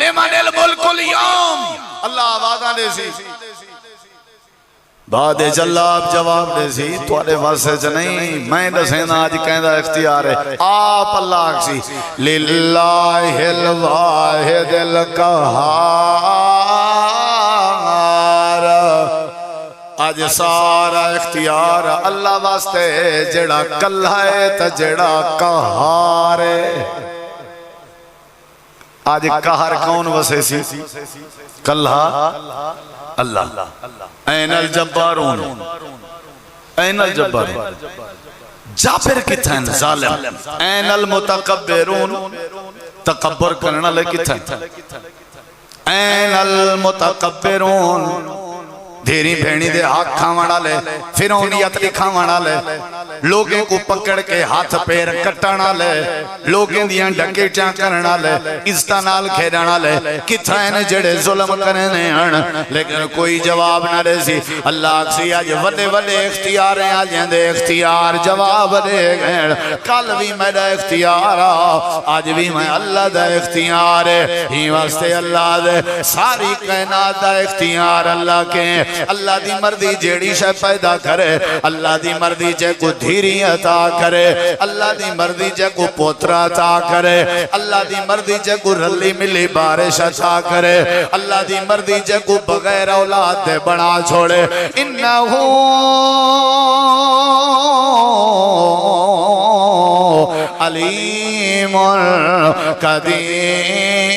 لمن الملک اليوم. اللہ آوازہ دے سی بعد جلاب جواب دے سی توڑے واسے جنہیں میں دسینا آج کہندہ اختیار ہے آپ اللہ اکسی للہ الواحد القہار. آج سارا اختیار اللہ واسطے جڑا کلہ ہے تا جڑا قہار ہے. آج قہر کون وسے سی کلہ اللہ. این الجبارون این الجبارون جابر کتھائن ظالم. این المتقبرون تکبر کرنا لے کتھائن. این المتقبرون دھیری بھینی دے حق کھاوانا لے فرعونیت لکھاوانا لے لوگیں کو پکڑ کے ہاتھ پیر کٹانا لے لوگیں دیاں ڈکیٹیاں کرنا لے عزتانال کھیڑانا لے کتھائن جڑے ظلم کرنے ہیں لیکن کوئی جواب نہ دے سی. اللہ اکسی آج وڈے وڈے اختیار ہیں آج دے اختیار جواب دے گئے. کل بھی میں دا اختیار آج بھی میں اللہ دا اختیار ہے. ہی واسطے اللہ دے ساری کائنات دا اختیار اللہ کے. اللہ دی مردی جیڑی شے پیدا کرے اللہ دی مردی جے کو دھیری عطا کرے اللہ دی مردی جے کو پوترا عطا کرے اللہ دی مردی جے کو رلی ملی بارش عطا کرے اللہ دی مردی جے کو بغیر اولاد دے بنا چھوڑے. انہو علیم قدیر.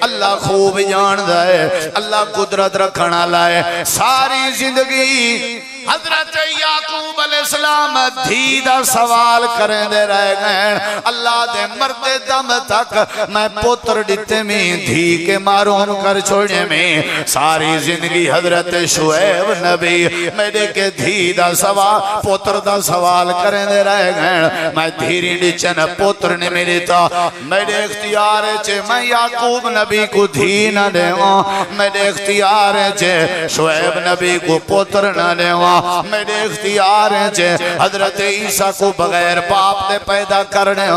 اللہ خوب جان دے اللہ قدرت رکھنا لائے. ساری زندگی حضرت یعقوب علیہ السلام دھیدہ سوال کریں دے رہ گئے اللہ دے مرتے دم تک میں پتر ڈتے میں دھی کے معروم کر چھوڑے میں. ساری زندگی حضرت شعیب نبی میرے کے دھیدہ سوال پتر دا سوال کریں دے رہ گئے میں دھیری ڈچن پتر نے میری تا میرے اختیار چھے میں یعقوب نبی کو دھی نہ دے میرے اختیار چھے شعیب نبی کو پتر نہ دے میرے اختیار چھے حضرت عیسیٰ کو بغیر باپ دے پیدا کرنے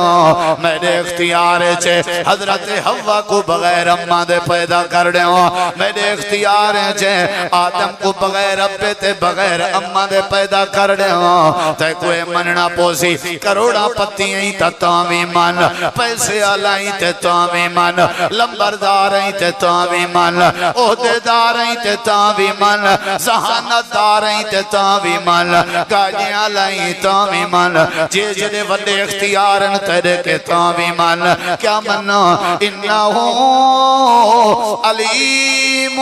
میرے اختیار چھے حضرت حوا کو بغیر اماں دے پیدا کرنے میرے اختیار چھے آدم کو بغیر ابے تے بغیر اماں دے پیدا کرنے تے کوئی مننا پوسی کروڑا پتیاں تا تامی من پیسے آلائیں تے تامی من لمبرداریں تے تامی من عہدے داریں تے تامی من ذہانت داریں تے تامی من گاجیاں لائیں تامی من جے جڑے وڈے اختیارن تیرے کے تامی من کیا مننا انہو علیم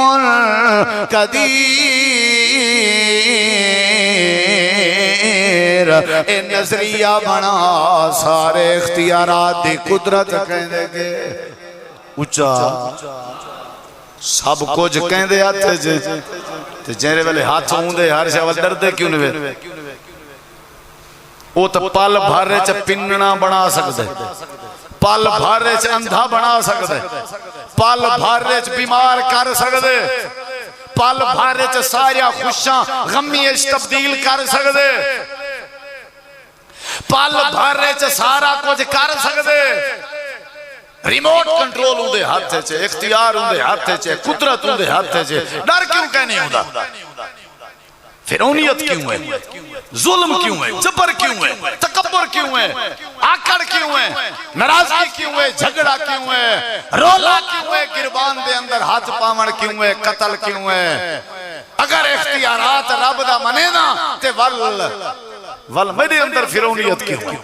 قدیر. اے نظریہ بنا سارے اختیارات دی قدرت کہنے کے اچھا سب کچھ کہیں دے آتے جے جیرے والے ہاتھ ہوں دے ہر شاول ڈر دے کیوں نوے وہ تو پل بھر چ پننا بنا سکتے، پل بھر چ اندھا بنا سکتے، پل بھر چ بیمار کر سکتے، پل بھر چ سارا خوشاں غمی تبدیل کر سکتے، پل بھر چ سارا کچھ کر سکتے۔ ریموٹ کنٹرول ہوں دے ہاتھ چے، اختیار ہوں دے ہاتھ چے، قدرت ہوں دے ہاتھ چے، ڈر کیوں کہنے ہوں دا؟ فرعونیت کیوں ہے؟ ظلم کیوں ہے؟ جبر کیوں ہے؟ تکبر کیوں ہے؟ آکڑ کیوں ہے؟ ناراضگی کیوں ہے؟ جھگڑا کیوں ہے؟ رولا کیوں ہے؟ گربان دے اندر ہاتھ پاون کیوں ہے؟ قتل کیوں ہے؟ اگر اختیارات رب دا منے نا تے ول میرے اندر فرعونیت کیوں ہے؟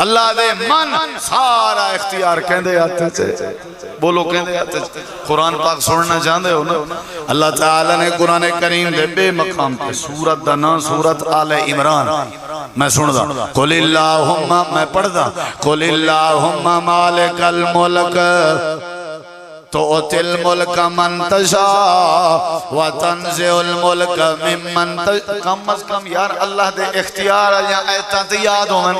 اللہ دے من سارا اختیار کہندے آتے چھے، بولو کہندے آتے چھے۔ قرآن پاک سننا چاہندے ہو نا؟ اللہ تعالیٰ نے قرآن کریم دے بے مقام پہ سورت دنا سورت آل عمران میں سن دا، قل اللہم میں پڑھ دا، قل اللہم مالک الملک تؤتی الملک من تشاء وتنزع الملک ممن تشاء۔ کم از کم یار اللہ دے اختیار یا ایتاں تے یاد ہوں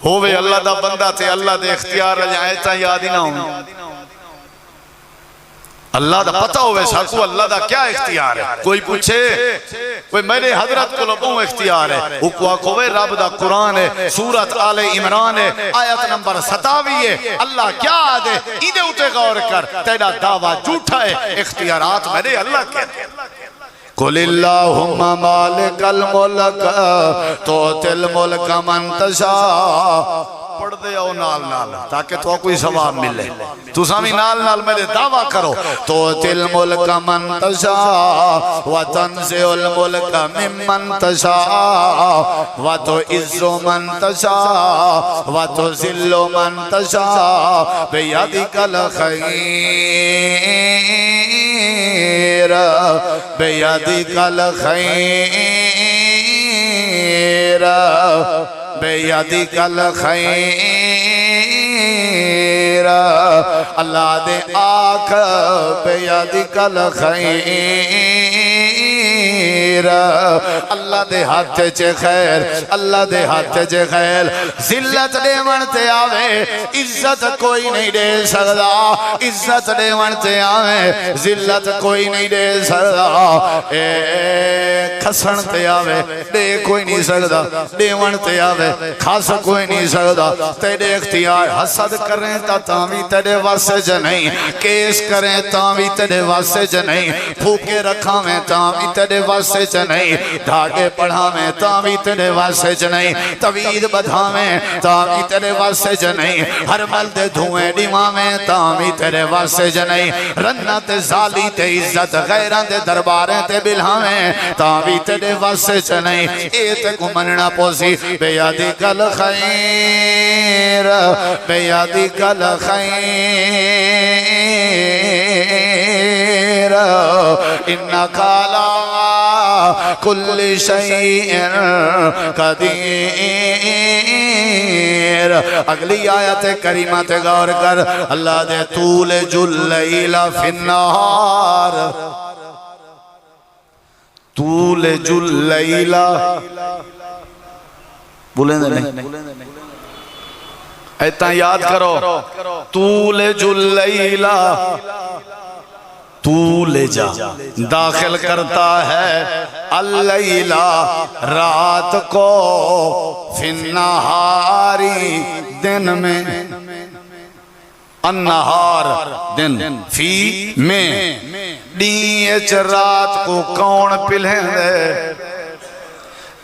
ہووے اللہ دا بندہ تے اللہ دے اختیار یا ایتاں یاد ہی نہ ہوں، اللہ دا پتہ ہوئے ساکو اللہ دا کیا اختیار ہے۔ کوئی پوچھے کوئی میرے حضرت کو لبوں اختیار ہے، اکوا کوئے رب دا قرآن ہے، سورت آل عمران ہے، آیت نمبر 27 ہے، اللہ کیا آدھے ایدے اٹھے غور کر، تیرا دعویٰ جھوٹا ہے، اختیارات میرے اللہ کے ہیں۔ قل اللہم مالک الملک تؤتی الملک من تشاء، پڑھ دے او نال نال تاکہ تو کوئی ثواب ملے، تو سامی نال نال میرے دعویٰ کرو، تؤتی الملک من تشاء وتنزع الملک ممن تشاء وتعز من تشاء وتذل من تشاء بیدک الخیر بیدک الخیر بیدک الخیر، اللہ دے آکھ بیدک الخیر، اللہ دے ہاتھ چے خیر، اللہ دے ہاتھ چے خیر۔ ذلت دے منتے آوے عزت کوئی نہیں دے سکتا، عزت دے منتے آوے ذلت کوئی نہیں دے سکتا، کھسن تے آوے دے کوئی نہیں سکتا، دے منتے آوے خاص کوئی نہیں سکتا۔ تیرے اختیار حسد کریں تا تاوی تیرے واسے جنہیں، کیس کریں تاوی تیرے واسے جنہیں، پھوکے رکھاویں تاوی تیرے واسے جنہیں، دھاگے پڑھاویں تاوی تیرے واسے جنہیں، توید بدھاویں تاوی تیرے واسے جنہیں، ہر ملد دھوئیں ڈیماویں تاوی تیرے واسے جنہیں، رنت ظالی تے عزت غیران تے درباریں تے بلہاویں تاوی تیرے واسے جنہیں، ایتے کو مننا پوسی بیدک الخیر بیدک الخیر انکا علی کل شیء قدیر۔ اگلی آیت کریمہ تے غور کر، اللہ دے تولج اللیل فی النہار، تولج اللیل بولیں دے نہیں ایتاں یاد کرو، تولج اللیل تولجا داخل کرتا ہے اللیل رات کو فی النہاری دن میں، النہار دن فی میں، ڈیچ رات کو کون پلیں دے،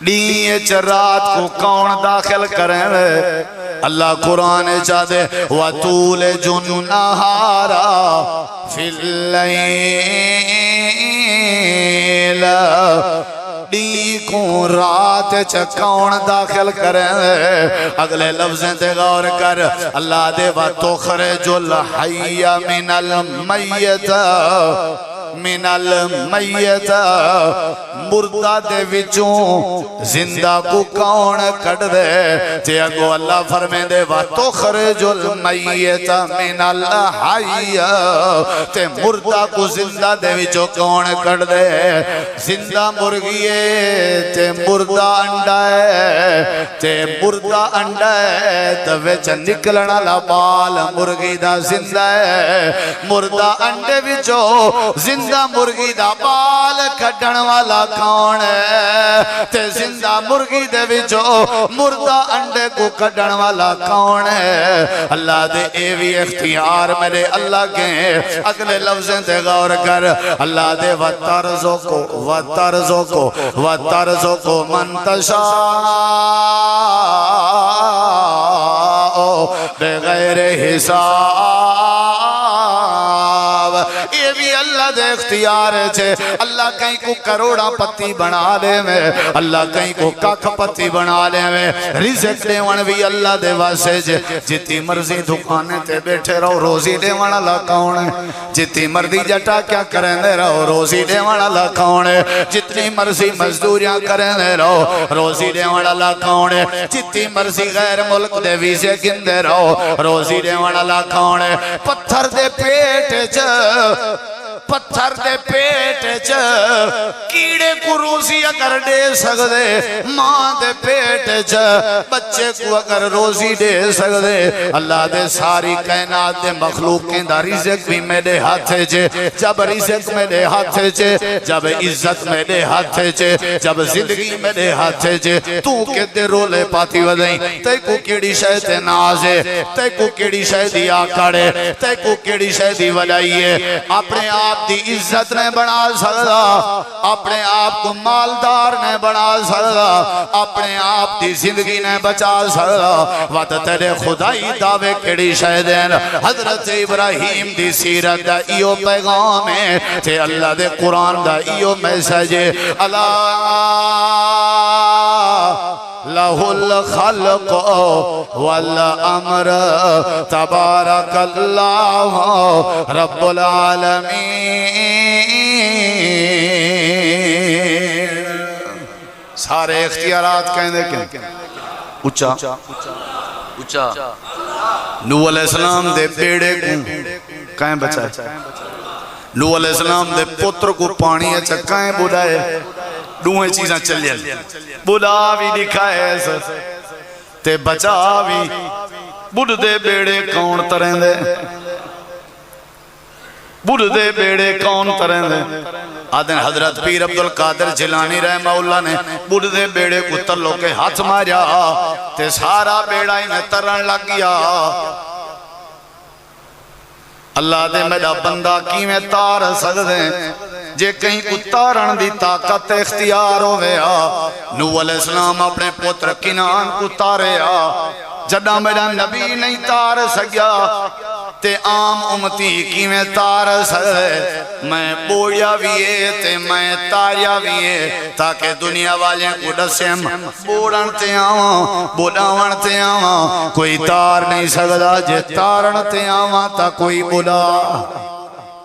ڈیچ رات کو کون داخل کریں دے؟ اللہ قرآن چاہتے وَتُولِجُ النَّهَارَ فِي اللَّيْلِ، ڈی کو رات چکون داخل کریں۔ اگلے لفظیں تے غور کر، اللہ دے وَتُخْرِجُ الْحَيَّ مِنَ الْمَيِّتِ من المیت مردہ دے وچوں زندہ کو کون کٹ دے تے اگو اللہ فرمے دے وَتُخْرِجُ الْمَيِّتَ مِنَ الْحَيِّ تے مردہ کو زندہ دے وچوں کون کٹ دے زندہ مرغی ہے تے مردہ انڈا ہے تے مردہ انڈا ہے تے وچ نکلنا لبال مرغی دا زندہ ہے مردہ انڈے وچوں زندہ مرغی دا بال کھڈن والا کون ہے تے زندہ مرغی دے وچوں مردہ انڈے کو کھڈن والا کون ہے اللہ دے اے وی اختیار میرے اللہ کے اگلے لفظیں تے غور کر اللہ دے وَتَرْزُقُ مَن تَشَاءُ بغیر حساب یہ بھی اللہ دے اختیار ہے اللہ کہیں کو کروڑا پتی بنا لے میں اللہ کہیں کو کاکھ پتی بنا لے میں رزق دے ون بھی اللہ دے واسے جتی مرضی دکانے تے بیٹھے رہو روزی دے ون اللہ کون ہے جتی مرضی جٹا کیا کریں دے رہو روزی دے ون اللہ کون ہے جتنی مرضی مزدوریاں کریں دے رہو روزی دے ون اللہ کون ہے جتی مرضی غیر ملک دے ویزے گندے رہو روزی دے ون اللہ کون ہے پتھر دے پیٹ پتھر دے پیٹ کیڑے کو روزی اگر دے سکدے ماں دے پیٹ بچے کو اگر روزی دے سکدے اللہ دے ساری کائنات دے مخلوقیں دا رزق بھی میرے ہاتھ جب رزق میرے ہاتھ جب عزت میرے ہاتھ جب زندگی میرے ہاتھ تو کہتے رولے پاتی ودائیں تے کو کیڑی شاید نازے تے کو کیڑی شاید آکڑے تے کو کیڑی شاید ودائیے اپنے آپ دی عزت نے بنا سکتا اپنے آپ کو مالدار نے بنا سکتا اپنے آپ دی زندگی نے بچا سکتا وقت تیرے خدائی دعوے کڑی شہدین حضرت ابراہیم دی سیرت دا ایو پیغام ہے تے اللہ دے قرآن دا ایو میسج ہے اللہ لَهُ الْخَلْقُ وَالْأَمْرُ تَبَارَكَ اللَّهُ رَبُّ الْعَالَمِينَ سارے اختیارات کہیں دیکھیں اچھا نوح علیہ السلام دے بیڑے کو کہیں بچائے نوح علیہ السلام دے پتر کو پانی اچھا کہیں بڑھائے دوہیں چیزاں چلیں بلا بھی دکھائے ایسا تے بچا بھی بڑھ دے بیڑے کون تریں دے بڑھ دے بیڑے کون تریں دے آدھن حضرت پیر عبدالقادر جیلانی رحمہ اللہ نے بڑھ دے بیڑے کو تلو کے ہاتھ ماریا تے سارا بیڑا ہی میں ترن لگ گیا اللہ دے میرا بندہ کی میں تار سکتے جے کہیں کو تارن دی طاقت اختیار ہو گیا نوح علیہ السلام اپنے پتر کنان کو تاریا جڑا میرا نبی نہیں تار سکیا تے عام امتی کی میں تار سکے میں بوڑیا بھی ہے تے میں تاریا بھی ہے تاکہ دنیا والے کو ڈسیم بوڑن تے آواں بوڑاون تے آواں کوئی تار نہیں سکتا جے تارن تے آواں تا کوئی بوڑا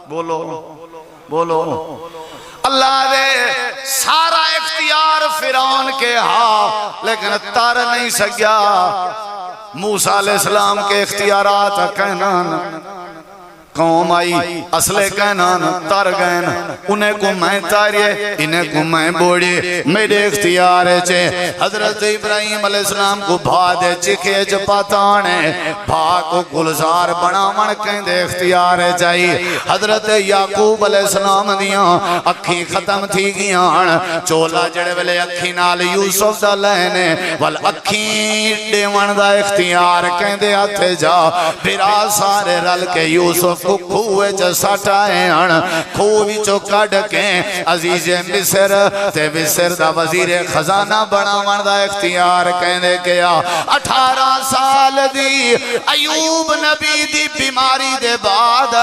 بولو اللہ دے سارا اختیار فرعون کے ہاں لیکن تار نہیں سکیا موسیٰ علیہ السلام کے اختیارات کہنان قوم آئی اصلے کہنان تر گئن انہیں کو میں تاریے انہیں کو میں بوڑی میرے اختیار چھے حضرت ابراہیم علیہ السلام کو بھادے چکھے جپاتانے بھا کو گلزار بنا من کہیں دے اختیار چاہیے حضرت یعقوب علیہ السلام دیاں اکھی ختم تھی گیاں چولا جڑے والے اکھی نال یوسف دا لینے وال اکھی ڈیون دا اختیار کہیں دے آتے جا پھرا سارے رل کے یوسف کو کھوئے جو ساٹھائے ہیں کھوئی جو کڑ کے عزیز مصر تے مصر دا وزیر خزانہ بنا مردہ اختیار کہنے کیا 18 سال دی ایوب نبی دی بیماری دے بعد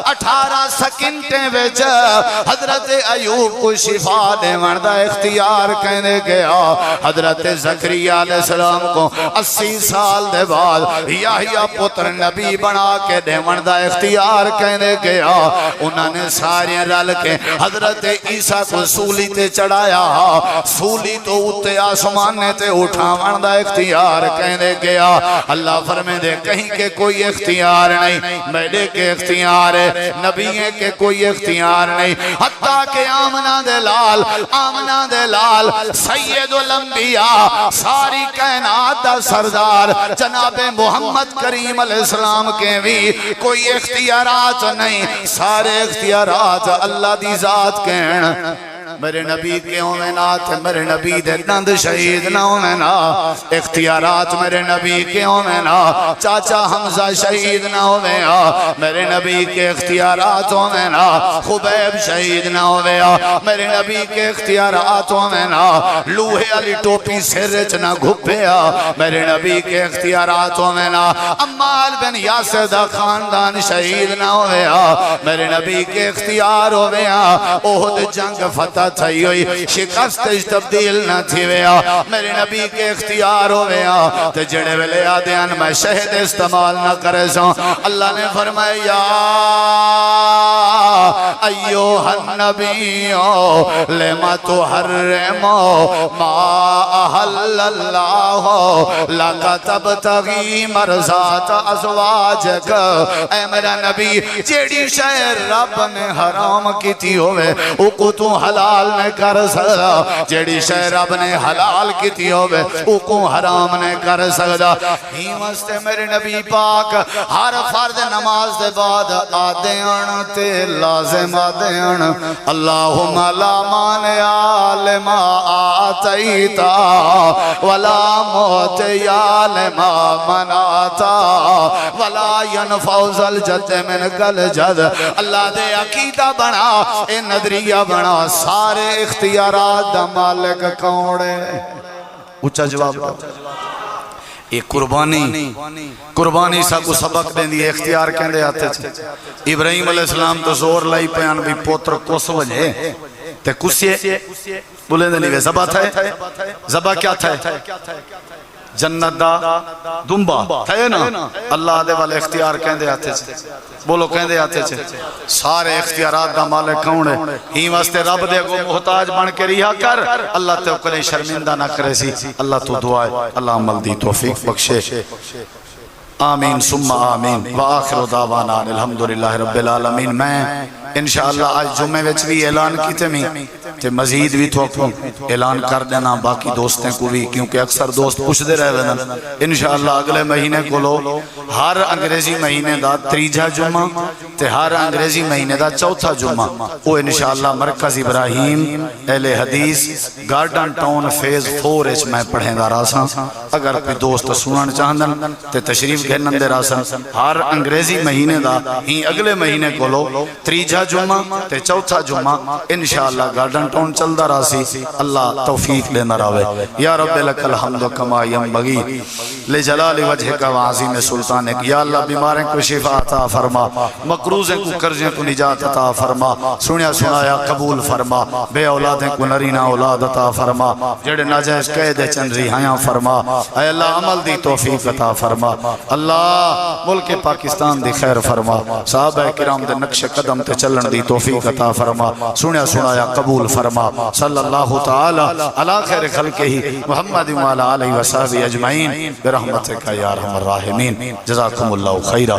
18 سکنٹیں ویچ حضرت ایوب کو شفا دے مردہ اختیار کہنے کیا حضرت زکریہ علیہ السلام کو 80 سال دے بعد یحییٰ پتر نبی بنا کے دے مردہ اختیار اختیار کہنے گیا انہوں نے سارے رل کے حضرت عیسیٰ کو سولی تے چڑھایا سولی تو اتے آسمان تے اٹھاون دا اختیار کہنے گیا اللہ فرمے دے کہیں کہ کوئی اختیار نہیں میرے کے اختیار ہے نبی کے کوئی اختیار نہیں حتیٰ کہ آمنہ دے لال سید الانبیاء ساری کائنات دا سردار جناب محمد کریم علیہ السلام کے بھی کوئی اختیارات نہیں سارے اختیارات اللہ دی ذات کہن میرے نبی کے اومنات میرے نبی دے دند شہید نہ اومنا اختیارات میرے نبی کے اومنا چاچا حمزہ شہید نہ اومیا میرے نبی کے اختیارات اومنا خبیب شہید نہ اومیا میرے نبی کے اختیارات اومنا لوہے علی ٹوپی سرچ نہ گھپیا میرے نبی کے اختیارات اومنا عمال بن یاسر دا خاندان شہید نہ اومیا میرے نبی کے اختیار اومیا احد جنگ فتح تھئی ہوئی شکست تبدیل نہ تھی ویا میرے نبی کے اختیار ہو ویا تے جڑے ویلے آدھیان میں شہد استعمال نہ کرے سوں اللہ نے فرمایا ایوہ النبیو لما تحرمو ما احل اللہ لکا تبتغی مرضات ازواجک اے میرا نبی جیڑی شہر رب نے حرام کی تھی ہوئے اوکو تو حلال نے کر سکتا جیڑی شے رب نے حلال کی تھی ہوئے اوکو حرام نے کر سکتا ہی مستے میرے نبی پاک ہر فرد نماز دے بعد آدھیان تے لازم آدھیان اللہم لا مانعا لما آتیتا ولا موتیا لما مناتا ولا ینفع ذا الجد من کل جد اللہ دے عقیدہ بنا اے نظریہ بنا سارے اختیارات دا مالک کون ہے اچھا جواب یہ قربانی سا کو سبق دیں دی اختیار کہندے آتے تھے ابراہیم علیہ السلام تو زور لائی پیان بھی پوتر کس وجہ تے کسیے بولے دے نہیں زبا تھا زبا کیا تھا جنت دا دنبا تھے نا اللہ دے والے اختیار کہندے آتے تھے بولو کہندے آتے تھے سارے اختیارات دا مالک کون ہے ہی واسطے رب دے کو محتاج بن کے رہا کر اللہ تے کو شرمندہ نہ کرے سی اللہ تو دعائے اللہ عمل دی توفیق بخشے آمین ثم آمین وآخر دعوانا الحمدللہ رب العالمین میں انشاءاللہ آج جمعے وچ بھی اعلان کیتے میں تے مزید بھی تو اعلان کر دینا باقی دوستیں کو بھی کیونکہ اکثر دوست پوچھ دے رہے ہیں انشاءاللہ اگلے مہینے کو لو ہر انگریزی مہینے دا تریجہ جمعہ تے ہر انگریزی مہینے دا چوتھا جمعہ وہ انشاءاللہ مرکز ابراہیم اہل حدیث گارڈن ٹاؤن فیز 4 اچ میں پڑھیں دا راسا اگر کوئی دوست سنن چاہندن تے تشریف گھنن دے راسا ہر انگریزی مہینے دا ہی اگلے مہینے کو لو تریجہ جمعہ تے چوتھا جمعہ انشاءاللہ گارڈن ٹاؤن چل دا راسی اللہ توفیق لینا راوے یا رب لک الحمد کما ینبغی لجلال وجہ کا وعظیم سلطانک یا اللہ بیماریں کو شفا عطا فرما مقروضیں کو قرضیں کو نجات عطا فرما سنیا سنایا قبول فرما بے اولادیں کو نرینہ اولاد عطا فرما جڑے ناجائز قید چن رہایاں فرما اے اللہ عمل دی توفیق عطا فرما اللہ ملک پاکستان دی خیر فرما صحابہ کرام دے نقش قدم تے چلن دی توفیق عطا فرما سنیا سنایا قبول فرما صلی اللہ تعالی علی خیر خلقہ محمد وعلی آلہ وصحبہ اجمعین برحمتک یا ارحم الراحمین جزاکم اللہ خیرہ